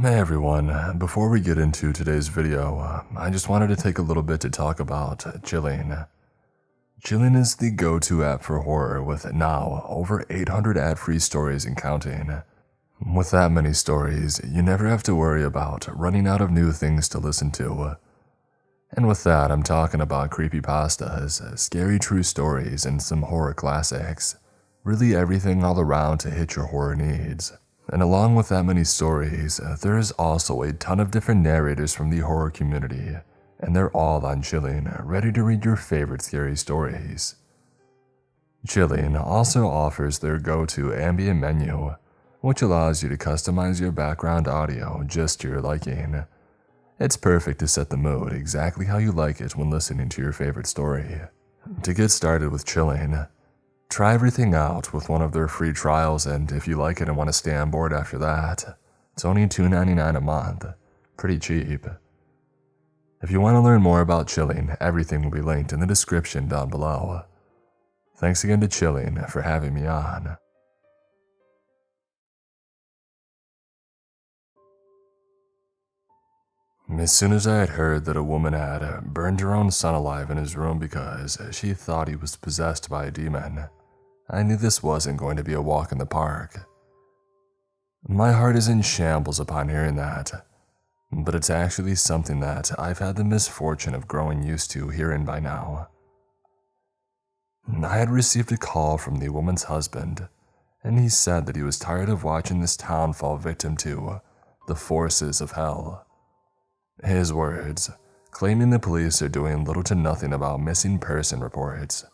Hey everyone, before we get into today's video, I just wanted to take a little bit to talk about Chilling. Chilling is the go-to app for horror with now over 800 ad-free stories and counting. With that many stories, you never have to worry about running out of new things to listen to. And with that, I'm talking about creepypastas, scary true stories, and some horror classics. Really everything all around to hit your horror needs. And along with that many stories, there is also a ton of different narrators from the horror community, and they're all on Chilling, ready to read your favorite scary stories. Chilling also offers their go-to ambient menu, which allows you to customize your background audio just to your liking. It's perfect to set the mood exactly how you like it when listening to your favorite story. To get started with Chilling, try everything out with one of their free trials, and if you like it and want to stay on board after that, it's only $2.99 a month. Pretty cheap. If you want to learn more about Chilling, everything will be linked in the description down below. Thanks again to Chilling for having me on. As soon as I had heard that a woman had burned her own son alive in his room because she thought he was possessed by a demon, I knew this wasn't going to be a walk in the park. My heart is in shambles upon hearing that, but it's actually something that I've had the misfortune of growing used to hearing by now. I had received a call from the woman's husband, and he said that he was tired of watching this town fall victim to the forces of hell. His words, claiming the police are doing little to nothing about missing person reports,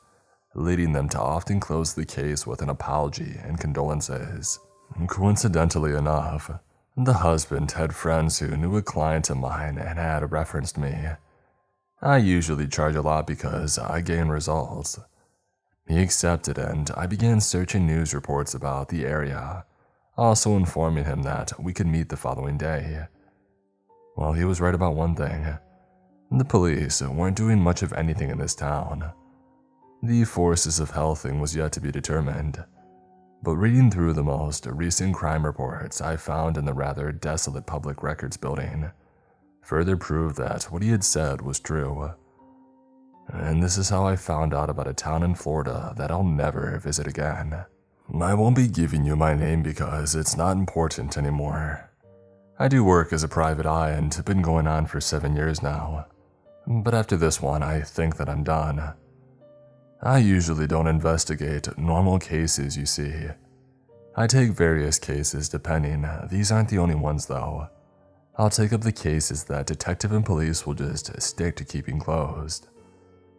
leading them to often close the case with an apology and condolences. Coincidentally enough, the husband had friends who knew a client of mine and had referenced me. I usually charge a lot because I gain results. He accepted, and I began searching news reports about the area, also informing him that we could meet the following day. Well, he was right about one thing. The police weren't doing much of anything in this town. The forces of hell thing was yet to be determined, but reading through the most recent crime reports I found in the rather desolate public records building further proved that what he had said was true. And this is how I found out about a town in Florida that I'll never visit again. I won't be giving you my name because it's not important anymore. I do work as a private eye and have been going on for 7 years now, but after this one I think that I'm done. I usually don't investigate normal cases, you see. I take various cases depending. These aren't the only ones though. I'll take up the cases that detective and police will just stick to keeping closed.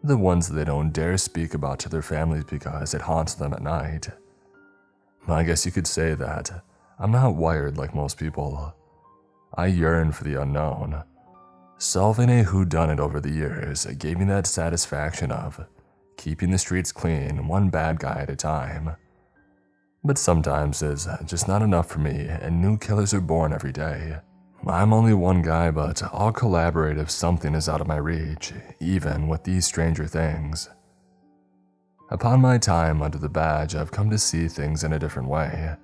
The ones they don't dare speak about to their families because it haunts them at night. I guess you could say that I'm not wired like most people. I yearn for the unknown. Solving a whodunit over the years gave me that satisfaction of keeping the streets clean, one bad guy at a time. But sometimes it's just not enough for me, and new killers are born every day. I'm only one guy, but I'll collaborate if something is out of my reach, even with these stranger things. Upon my time under the badge, I've come to see things in a different way.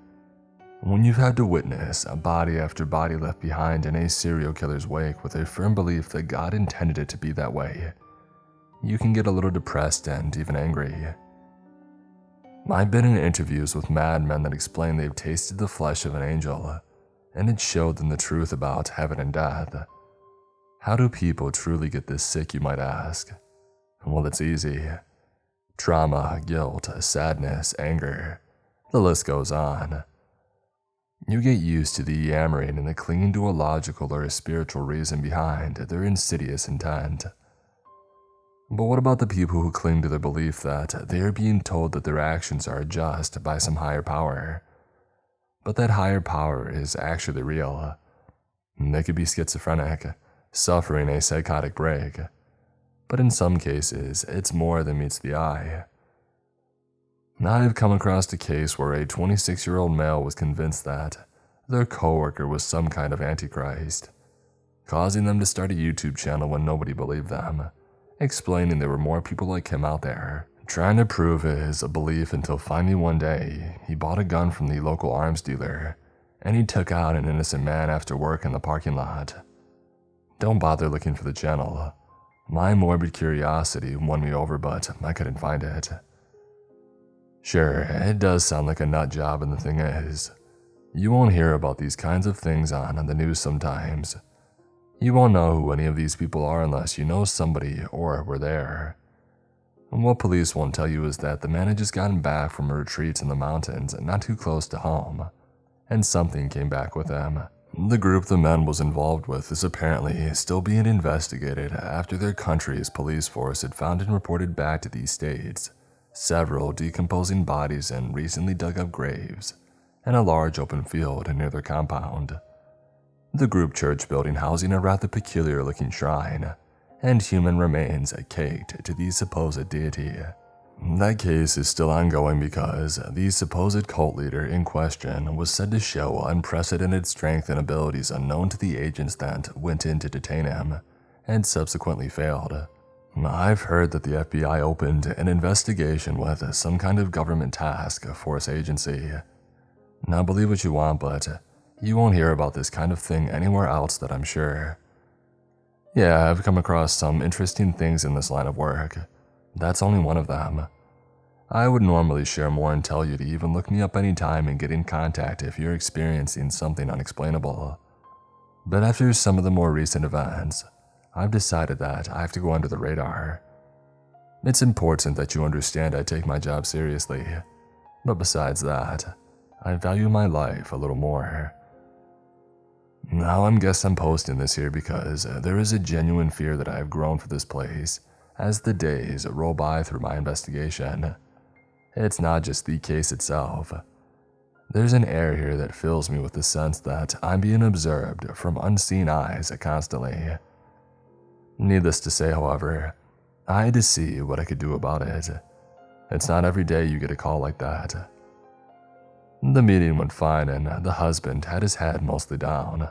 When you've had to witness a body after body left behind in a serial killer's wake with a firm belief that God intended it to be that way, you can get a little depressed and even angry. I've been in interviews with madmen that explain they've tasted the flesh of an angel, and it showed them the truth about heaven and death. How do people truly get this sick, you might ask? Well, it's easy. Trauma, guilt, sadness, anger, the list goes on. You get used to the yammering and the clinging to a logical or a spiritual reason behind their insidious intent. But what about the people who cling to their belief that they are being told that their actions are just by some higher power, but that higher power is actually real? They could be schizophrenic, suffering a psychotic break, but in some cases, it's more than meets the eye. I've come across a case where a 26-year-old male was convinced that their coworker was some kind of antichrist, causing them to start a YouTube channel when nobody believed them, explaining there were more people like him out there, trying to prove his belief until finally one day he bought a gun from the local arms dealer and he took out an innocent man after work in the parking lot. Don't bother looking for the channel. My morbid curiosity won me over, but I couldn't find it. Sure, it does sound like a nut job, and the thing is, you won't hear about these kinds of things on the news sometimes. You won't know who any of these people are unless you know somebody or were there. And what police won't tell you is that the man had just gotten back from a retreat in the mountains not too close to home, and something came back with him. The group the man was involved with is apparently still being investigated after their country's police force had found and reported back to these states several decomposing bodies in recently dug up graves and a large open field near their compound. The group church building housing a rather peculiar looking shrine, and human remains caked to the supposed deity. That case is still ongoing because the supposed cult leader in question was said to show unprecedented strength and abilities unknown to the agents that went in to detain him, and subsequently failed. I've heard that the FBI opened an investigation with some kind of government task force agency. Now believe what you want, but you won't hear about this kind of thing anywhere else that I'm sure. Yeah, I've come across some interesting things in this line of work. That's only one of them. I would normally share more and tell you to even look me up anytime and get in contact if you're experiencing something unexplainable. But after some of the more recent events, I've decided that I have to go under the radar. It's important that you understand I take my job seriously, but besides that, I value my life a little more. Now I'm posting this here because there is a genuine fear that I have grown for this place as the days roll by through my investigation. It's not just the case itself. There's an air here that fills me with the sense that I'm being observed from unseen eyes constantly. Needless to say, however, I had to see what I could do about it. It's not every day you get a call like that. The meeting went fine and the husband had his head mostly down.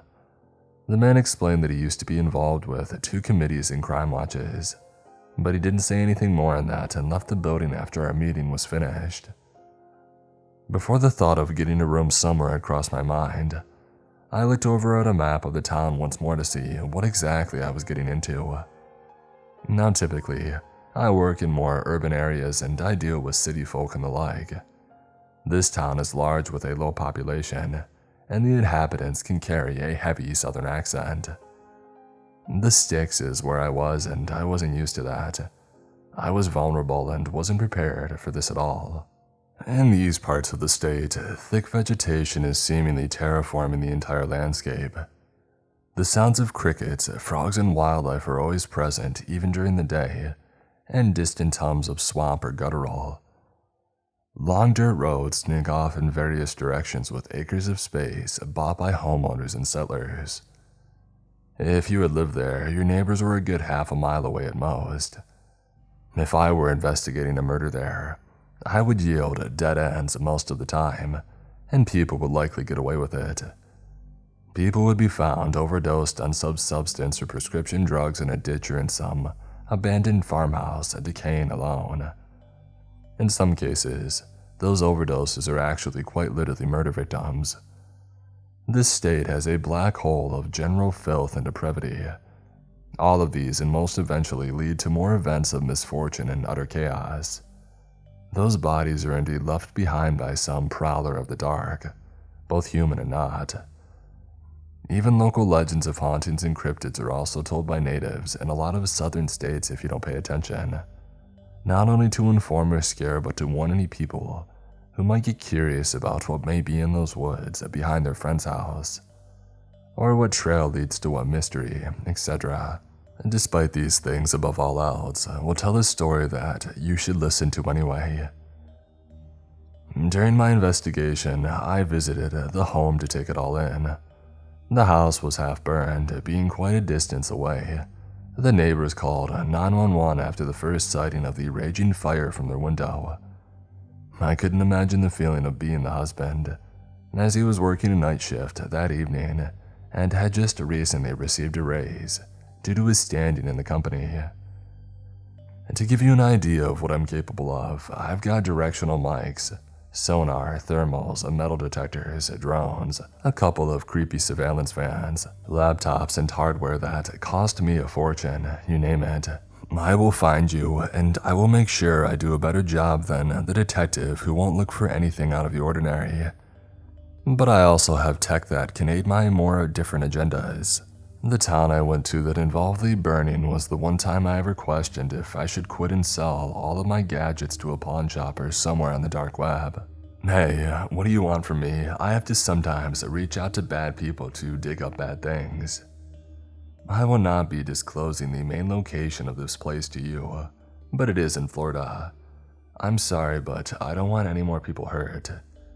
The man explained that he used to be involved with 2 committees and crime watches, but he didn't say anything more on that and left the building after our meeting was finished. Before the thought of getting a room somewhere had crossed my mind, I looked over at a map of the town once more to see what exactly I was getting into. Now typically, I work in more urban areas and I deal with city folk and the like. This town is large with a low population, and the inhabitants can carry a heavy southern accent. The sticks is where I was, and I wasn't used to that. I was vulnerable and wasn't prepared for this at all. In these parts of the state, thick vegetation is seemingly terraforming the entire landscape. The sounds of crickets, frogs, and wildlife are always present even during the day, and distant hums of swamp are guttural. Long dirt roads sneak off in various directions with acres of space bought by homeowners and settlers. If you had lived there, your neighbors were a good half a mile away at most. If I were investigating a murder there, I would yield dead ends most of the time, and people would likely get away with it. People would be found overdosed on some substance or prescription drugs in a ditch or in some abandoned farmhouse decaying alone. In some cases, those overdoses are actually quite literally murder victims. This state has a black hole of general filth and depravity. All of these and most eventually lead to more events of misfortune and utter chaos. Those bodies are indeed left behind by some prowler of the dark, both human and not. Even local legends of hauntings and cryptids are also told by natives in a lot of southern states if you don't pay attention. Not only to inform or scare, but to warn any people who might get curious about what may be in those woods behind their friend's house, or what trail leads to what mystery, etc. And despite these things, above all else, we'll tell a story that you should listen to anyway. During my investigation, I visited the home to take it all in. The house was half burned, being quite a distance away. The neighbors called 911 after the first sighting of the raging fire from their window. I couldn't imagine the feeling of being the husband, as he was working a night shift that evening and had just recently received a raise due to his standing in the company. And to give you an idea of what I'm capable of, I've got directional mics, sonar, thermals, metal detectors, drones, a couple of creepy surveillance vans, laptops and hardware that cost me a fortune, you name it. I will find you, and I will make sure I do a better job than the detective who won't look for anything out of the ordinary. But I also have tech that can aid my more different agendas. The town I went to that involved the burning was the one time I ever questioned if I should quit and sell all of my gadgets to a pawn shop or somewhere on the dark web. Hey, what do you want from me? I have to sometimes reach out to bad people to dig up bad things. I will not be disclosing the main location of this place to you, but it is in Florida. I'm sorry, but I don't want any more people hurt,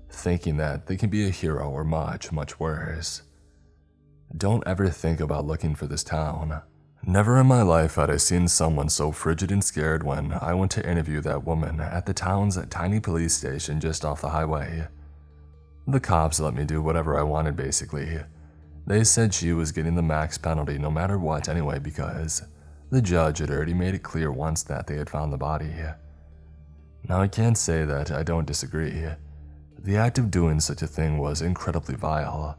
thinking that they can be a hero or much, much worse. Don't ever think about looking for this town. Never in my life had I seen someone so frigid and scared when I went to interview that woman at the town's tiny police station just off the highway. The cops let me do whatever I wanted basically. They said she was getting the max penalty no matter what anyway because the judge had already made it clear once that they had found the body. Now I can't say that I don't disagree. The act of doing such a thing was incredibly vile.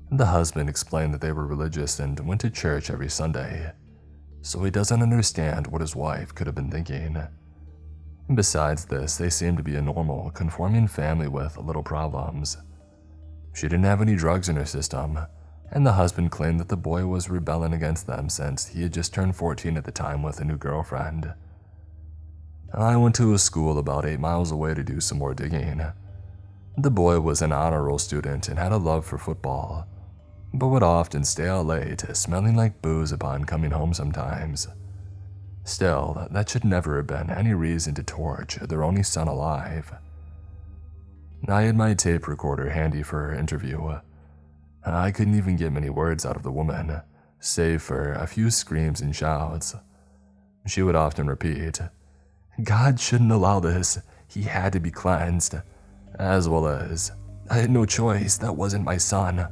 The husband explained that they were religious and went to church every Sunday, so he doesn't understand what his wife could have been thinking. Besides this, they seemed to be a normal, conforming family with little problems. She didn't have any drugs in her system, and the husband claimed that the boy was rebelling against them since he had just turned 14 at the time with a new girlfriend. I went to a school about 8 miles away to do some more digging. The boy was an honor roll student and had a love for football, but would often stay out late, smelling like booze upon coming home sometimes. Still, that should never have been any reason to torch their only son alive. I had my tape recorder handy for her interview. I couldn't even get many words out of the woman, save for a few screams and shouts. She would often repeat, "God shouldn't allow this, he had to be cleansed," as well as, "I had no choice, that wasn't my son,"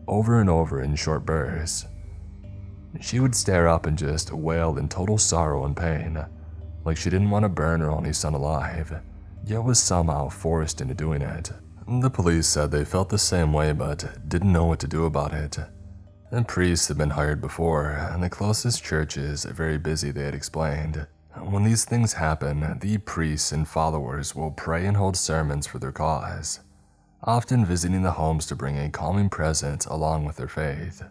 over and over in short bursts. She would stare up and just wail in total sorrow and pain, like she didn't want to burn her only son alive, yet was somehow forced into doing it. The police said they felt the same way but didn't know what to do about it. And priests had been hired before, and the closest church is very busy, they had explained. When these things happen, the priests and followers will pray and hold sermons for their cause, often visiting the homes to bring a calming presence along with their faith.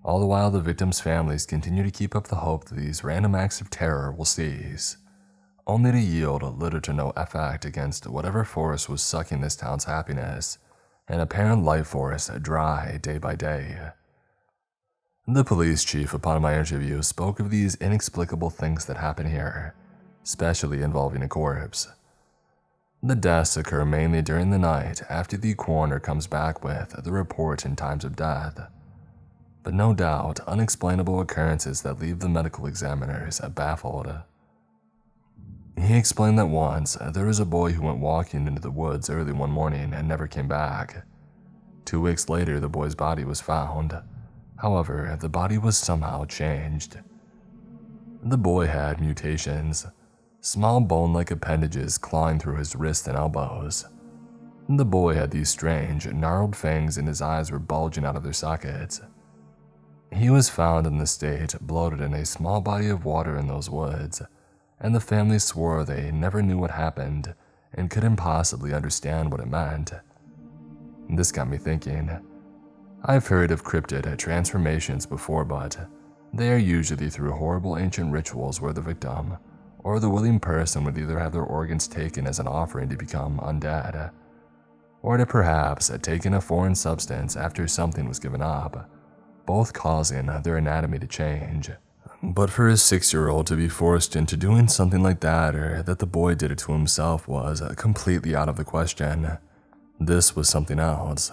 All the while, the victims' families continue to keep up the hope that these random acts of terror will cease, only to yield little to no effect against whatever force was sucking this town's happiness, an apparent life force dry day by day. The police chief, upon my interview, spoke of these inexplicable things that happen here, especially involving a corpse. The deaths occur mainly during the night after the coroner comes back with the report and times of death, but no doubt unexplainable occurrences that leave the medical examiners baffled. He explained that once there was a boy who went walking into the woods early one morning and never came back. 2 weeks later, the boy's body was found. However, the body was somehow changed. The boy had mutations, small bone-like appendages clawing through his wrists and elbows. The boy had these strange, gnarled fangs and his eyes were bulging out of their sockets. He was found in the state, bloated in a small body of water in those woods, and the family swore they never knew what happened and couldn't possibly understand what it meant. This got me thinking. I've heard of cryptid transformations before, but they are usually through horrible ancient rituals where the victim or the willing person would either have their organs taken as an offering to become undead, or to perhaps take in a foreign substance after something was given up, both causing their anatomy to change. But for a 6-year-old to be forced into doing something like that, or that the boy did it to himself, was completely out of the question. This was something else.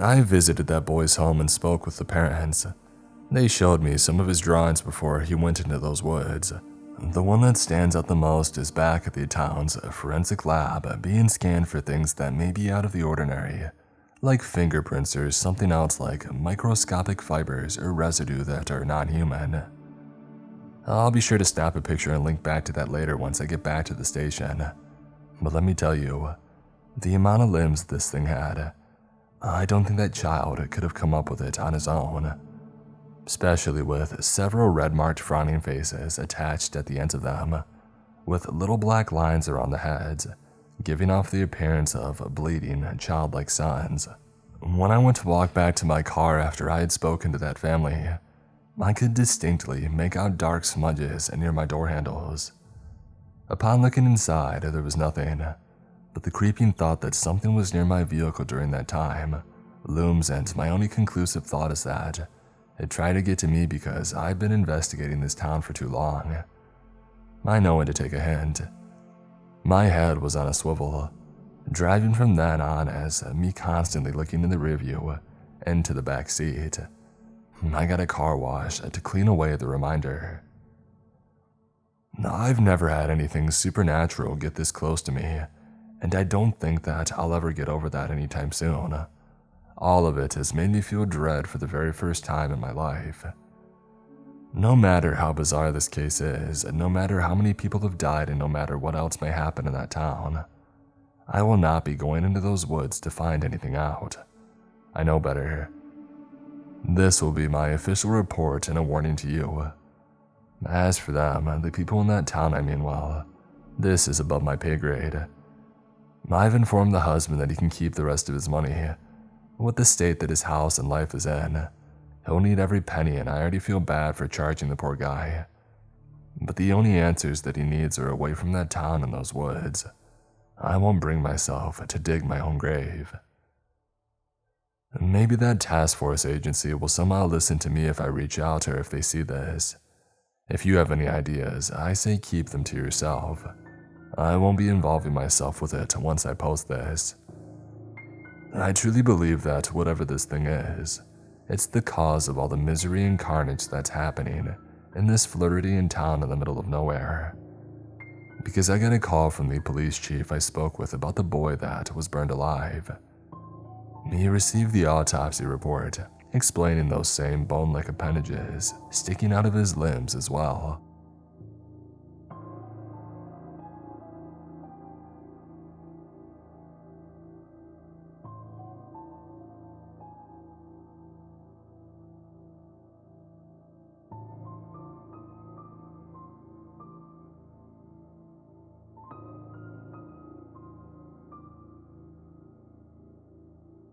I visited that boy's home and spoke with the parents. They showed me some of his drawings before he went into those woods. The one that stands out the most is back at the town's forensic lab being scanned for things that may be out of the ordinary, like fingerprints or something else like microscopic fibers or residue that are non-human. I'll be sure to snap a picture and link back to that later once I get back to the station. But let me tell you, the amount of limbs this thing had, I don't think that child could have come up with it on his own. Especially with several red-marked frowning faces attached at the ends of them, with little black lines around the heads, giving off the appearance of bleeding, childlike sons. When I went to walk back to my car after I had spoken to that family, I could distinctly make out dark smudges near my door handles. Upon looking inside, there was nothing, but the creeping thought that something was near my vehicle during that time looms, and my only conclusive thought is that it tried to get to me because I've been investigating this town for too long. I know when to take a hint. My head was on a swivel, driving from then on as me constantly looking in the rearview and to the back seat. I got a car wash to clean away the reminder. I've never had anything supernatural get this close to me, and I don't think that I'll ever get over that anytime soon. All of it has made me feel dread for the very first time in my life. No matter how bizarre this case is, no matter how many people have died, and no matter what else may happen in that town, I will not be going into those woods to find anything out. I know better. This will be my official report and a warning to you. As for them, the people in that town, well, this is above my pay grade. I've informed the husband that he can keep the rest of his money. With the state that his house and life is in, he'll need every penny, and I already feel bad for charging the poor guy. But the only answers that he needs are away from that town and those woods. I won't bring myself to dig my own grave. Maybe that task force agency will somehow listen to me if I reach out, or if they see this. If you have any ideas, I say keep them to yourself. I won't be involving myself with it once I post this. I truly believe that whatever this thing is, it's the cause of all the misery and carnage that's happening in this Floridian town in the middle of nowhere. Because I got a call from the police chief I spoke with about the boy that was burned alive. He received the autopsy report, explaining those same bone-like appendages sticking out of his limbs as well.